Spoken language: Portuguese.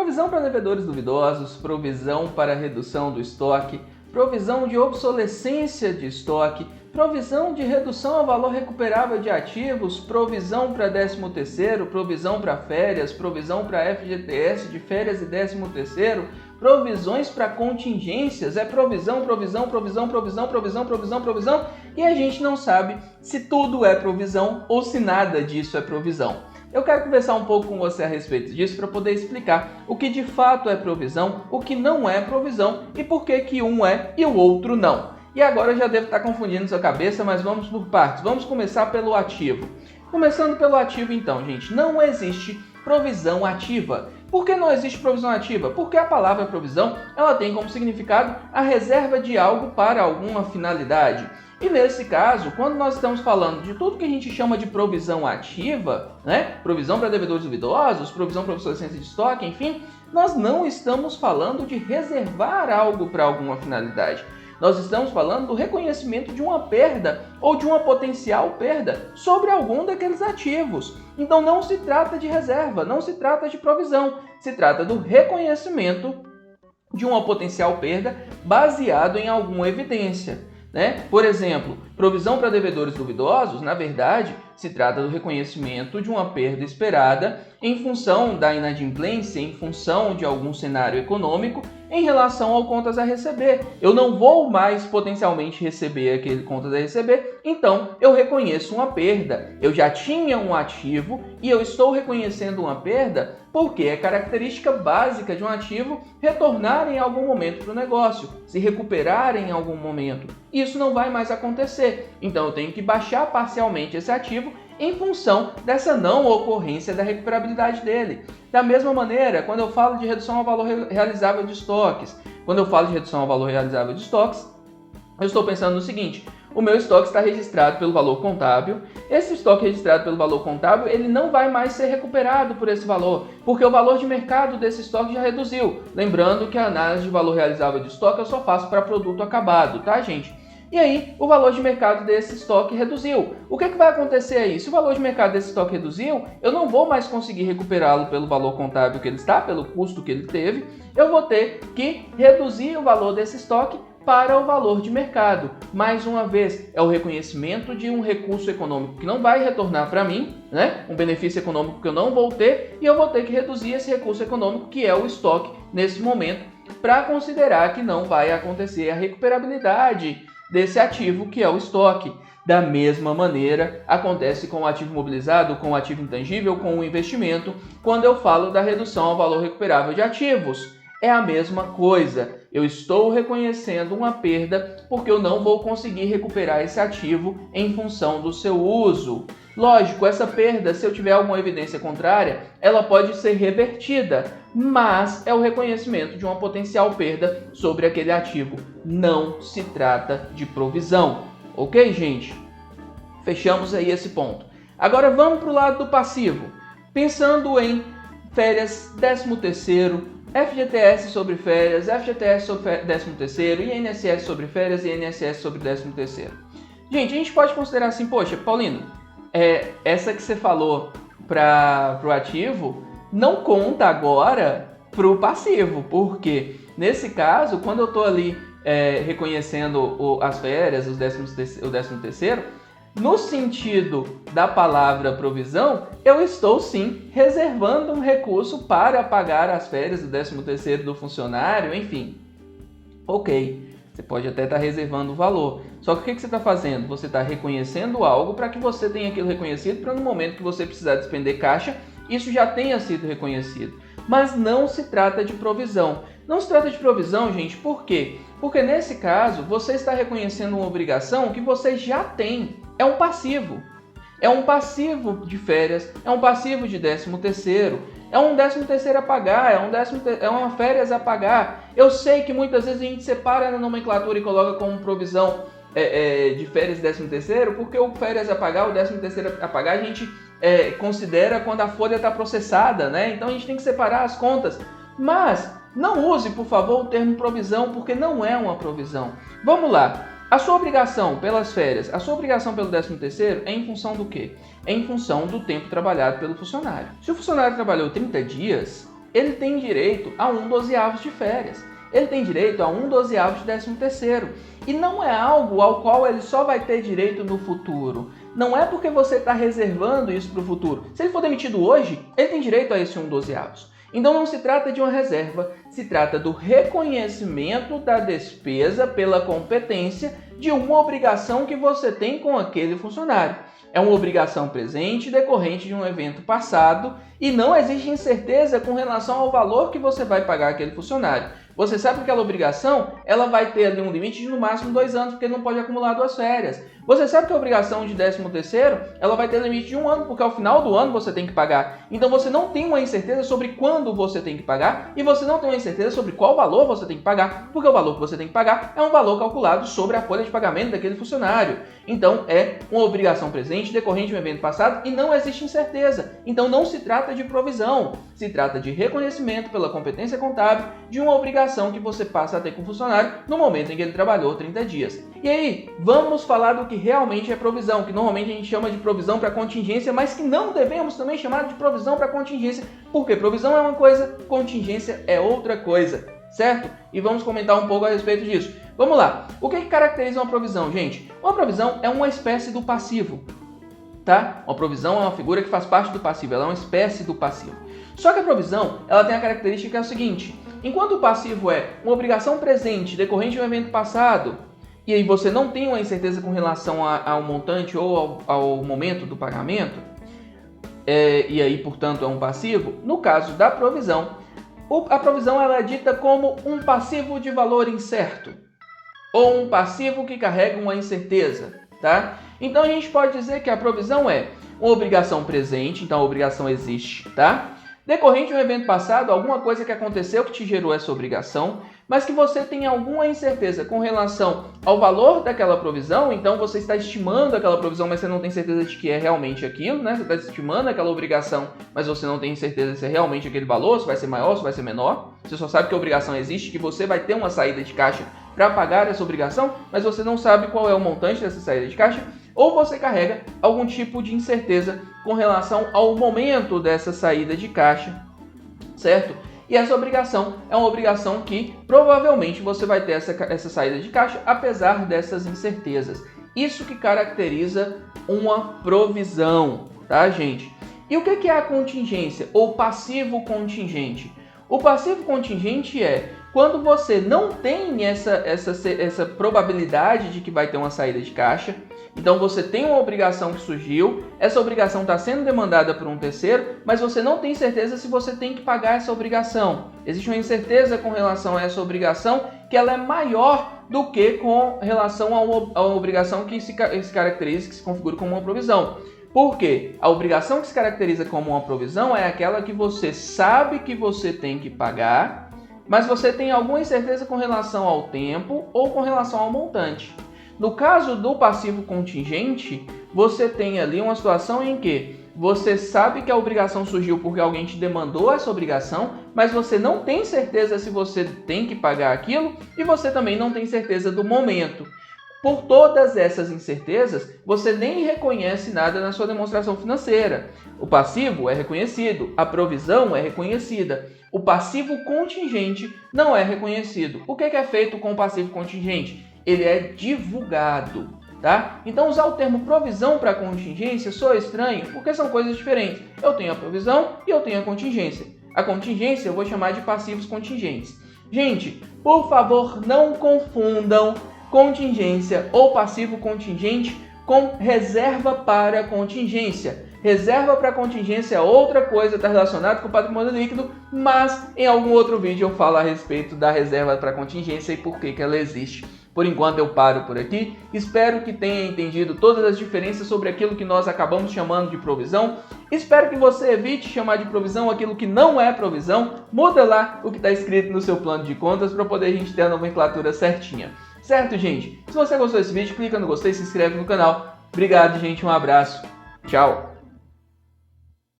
Provisão para devedores duvidosos, provisão para redução do estoque, provisão de obsolescência de estoque, provisão de redução ao valor recuperável de ativos, provisão para 13º, provisão para férias, provisão para FGTS de férias e 13º, provisões para contingências, é provisão, e a gente não sabe se tudo é provisão ou se nada disso é provisão. Eu quero conversar um pouco com você a respeito disso para poder explicar o que de fato é provisão, o que não é provisão e por que um é e o outro não. E agora eu já devo estar confundindo sua cabeça, mas vamos por partes. Vamos começar pelo ativo. Começando pelo ativo então, gente, não existe provisão ativa. Por que não existe provisão ativa? Porque a palavra provisão ela tem como significado a reserva de algo para alguma finalidade. E nesse caso, quando nós estamos falando de tudo que a gente chama de provisão ativa, né? Provisão para devedores duvidosos, provisão para obsolescência de estoque, enfim, nós não estamos falando de reservar algo para alguma finalidade. Nós estamos falando do reconhecimento de uma perda ou de uma potencial perda sobre algum daqueles ativos. Então não se trata de reserva, não se trata de provisão, se trata do reconhecimento de uma potencial perda baseado em alguma evidência. Por exemplo, provisão para devedores duvidosos, na verdade, se trata do reconhecimento de uma perda esperada em função da inadimplência, em função de algum cenário econômico em relação ao contas a receber. Eu não vou mais potencialmente receber aquele contas a receber, então eu reconheço uma perda. Eu já tinha um ativo e eu estou reconhecendo uma perda porque é característica básica de um ativo retornar em algum momento para o negócio, se recuperar em algum momento. Isso não vai mais acontecer, então eu tenho que baixar parcialmente esse ativo em função dessa não ocorrência da recuperabilidade dele. Da mesma maneira, quando eu falo de redução ao valor realizável de estoques, eu estou pensando no seguinte: o meu estoque está registrado pelo valor contábil. Esse estoque registrado pelo valor contábil, ele não vai mais ser recuperado por esse valor, porque o valor de mercado desse estoque já reduziu. Lembrando que a análise de valor realizável de estoque eu só faço para produto acabado, tá, gente? E aí, o valor de mercado desse estoque reduziu. O que vai acontecer aí? Se o valor de mercado desse estoque reduziu, eu não vou mais conseguir recuperá-lo pelo valor contábil que ele está, pelo custo que ele teve. Eu vou ter que reduzir o valor desse estoque para o valor de mercado. Mais uma vez, é o reconhecimento de um recurso econômico que não vai retornar para mim, um benefício econômico que eu não vou ter, e eu vou ter que reduzir esse recurso econômico, que é o estoque, nesse momento, para considerar que não vai acontecer a recuperabilidade desse ativo, que é o estoque. Da mesma maneira, acontece com o ativo imobilizado, com o ativo intangível, com o investimento, quando eu falo da redução ao valor recuperável de ativos. É a mesma coisa. Eu estou reconhecendo uma perda porque eu não vou conseguir recuperar esse ativo em função do seu uso. Lógico, essa perda, se eu tiver alguma evidência contrária, ela pode ser revertida, mas é o reconhecimento de uma potencial perda sobre aquele ativo. Não se trata de provisão. Ok, gente? Fechamos aí esse ponto. Agora vamos para o lado do passivo. Pensando em férias, 13º, FGTS sobre férias, FGTS sobre 13º, INSS sobre férias e INSS sobre 13º. Gente, a gente pode considerar assim, poxa, Paulino, essa que você falou para o ativo não conta agora para o passivo, porque nesse caso, quando eu estou ali reconhecendo as férias, o 13º, no sentido da palavra provisão, eu estou sim reservando um recurso para pagar as férias do 13º do funcionário, enfim. Ok, você pode até estar reservando o valor. Só que o que você está fazendo? Você está reconhecendo algo para que você tenha aquilo reconhecido, para no momento que você precisar despender caixa, isso já tenha sido reconhecido. Mas não se trata de provisão. Não se trata de provisão, gente, por quê? Porque nesse caso, você está reconhecendo uma obrigação que você já tem. É um passivo. É um passivo de férias, é um passivo de 13º, é um 13º a pagar, é uma férias a pagar. Eu sei que muitas vezes a gente separa na nomenclatura e coloca como provisão de férias e 13º, porque o férias a pagar, o 13º a pagar, a gente considera quando a folha está processada, né? Então a gente tem que separar as contas. Mas não use, por favor, o termo provisão, porque não é uma provisão. Vamos lá. A sua obrigação pelas férias, a sua obrigação pelo 13º é em função do quê? É em função do tempo trabalhado pelo funcionário. Se o funcionário trabalhou 30 dias, ele tem direito a 1/12 de férias. Ele tem direito a 1/12 de 13º. E não é algo ao qual ele só vai ter direito no futuro. Não é porque você está reservando isso para o futuro. Se ele for demitido hoje, ele tem direito a esse 1/12. Então não se trata de uma reserva, se trata do reconhecimento da despesa pela competência de uma obrigação que você tem com aquele funcionário. É uma obrigação presente decorrente de um evento passado e não existe incerteza com relação ao valor que você vai pagar aquele funcionário. Você sabe que aquela obrigação ela vai ter ali um limite de no máximo 2 anos, porque ele não pode acumular 2 férias. Você sabe que a obrigação de 13º ela vai ter limite de 1 ano, porque ao final do ano você tem que pagar. Então você não tem uma incerteza sobre quando você tem que pagar e você não tem uma incerteza sobre qual valor você tem que pagar, porque o valor que você tem que pagar é um valor calculado sobre a folha de pagamento daquele funcionário. Então é uma obrigação presente decorrente de um evento passado e não existe incerteza. Então não se trata de provisão, se trata de reconhecimento pela competência contábil de uma obrigação que você passa a ter com o funcionário no momento em que ele trabalhou 30 dias. E aí, vamos falar do que realmente é provisão, que normalmente a gente chama de provisão para contingência, mas que não devemos também chamar de provisão para contingência, porque provisão é uma coisa, contingência é outra coisa, certo? E vamos comentar um pouco a respeito disso. Vamos lá. O que caracteriza uma provisão, gente? Uma provisão é uma espécie do passivo, tá? Uma provisão é uma figura que faz parte do passivo, ela é uma espécie do passivo. Só que a provisão, ela tem a característica que é o seguinte: enquanto o passivo é uma obrigação presente decorrente de um evento passado, e aí você não tem uma incerteza com relação ao montante ou ao momento do pagamento, e aí, portanto, é um passivo, no caso da provisão, a provisão ela é dita como um passivo de valor incerto, ou um passivo que carrega uma incerteza, tá? Então a gente pode dizer que a provisão é uma obrigação presente, então a obrigação existe, tá? Decorrente de um evento passado, alguma coisa que aconteceu que te gerou essa obrigação, mas que você tem alguma incerteza com relação ao valor daquela provisão, então você está estimando aquela provisão, mas você não tem certeza de que é realmente aquilo, né? Você está estimando aquela obrigação, mas você não tem certeza se é realmente aquele valor, se vai ser maior, se vai ser menor. Você só sabe que a obrigação existe, que você vai ter uma saída de caixa para pagar essa obrigação, mas você não sabe qual é o montante dessa saída de caixa, ou você carrega algum tipo de incerteza com relação ao momento dessa saída de caixa, certo? E essa obrigação é uma obrigação que provavelmente você vai ter essa saída de caixa, apesar dessas incertezas. Isso que caracteriza uma provisão, tá, gente? E o que é a contingência ou passivo contingente? O passivo contingente é quando você não tem essa probabilidade de que vai ter uma saída de caixa. Então você tem uma obrigação que surgiu, essa obrigação está sendo demandada por um terceiro, mas você não tem certeza se você tem que pagar essa obrigação. Existe uma incerteza com relação a essa obrigação que ela é maior do que com relação a uma obrigação que se caracteriza, que se configura como uma provisão. Por quê? A obrigação que se caracteriza como uma provisão é aquela que você sabe que você tem que pagar, mas você tem alguma incerteza com relação ao tempo ou com relação ao montante. No caso do passivo contingente, você tem ali uma situação em que você sabe que a obrigação surgiu porque alguém te demandou essa obrigação, mas você não tem certeza se você tem que pagar aquilo e você também não tem certeza do momento. Por todas essas incertezas, você nem reconhece nada na sua demonstração financeira. O passivo é reconhecido, a provisão é reconhecida. O passivo contingente não é reconhecido. O que é feito com o passivo contingente? Ele é divulgado, tá? Então usar o termo provisão para contingência soa estranho porque são coisas diferentes. Eu tenho a provisão e eu tenho a contingência. A contingência eu vou chamar de passivos contingentes. Gente, por favor, não confundam contingência ou passivo contingente com reserva para contingência. Reserva para contingência é outra coisa, está relacionado com o patrimônio líquido, mas em algum outro vídeo eu falo a respeito da reserva para contingência e por que ela existe. Por enquanto eu paro por aqui, espero que tenha entendido todas as diferenças sobre aquilo que nós acabamos chamando de provisão. Espero que você evite chamar de provisão aquilo que não é provisão. Muda lá o que está escrito no seu plano de contas para poder a gente ter a nomenclatura certinha. Certo, gente? Se você gostou desse vídeo, clica no gostei e se inscreve no canal. Obrigado, gente. Um abraço. Tchau.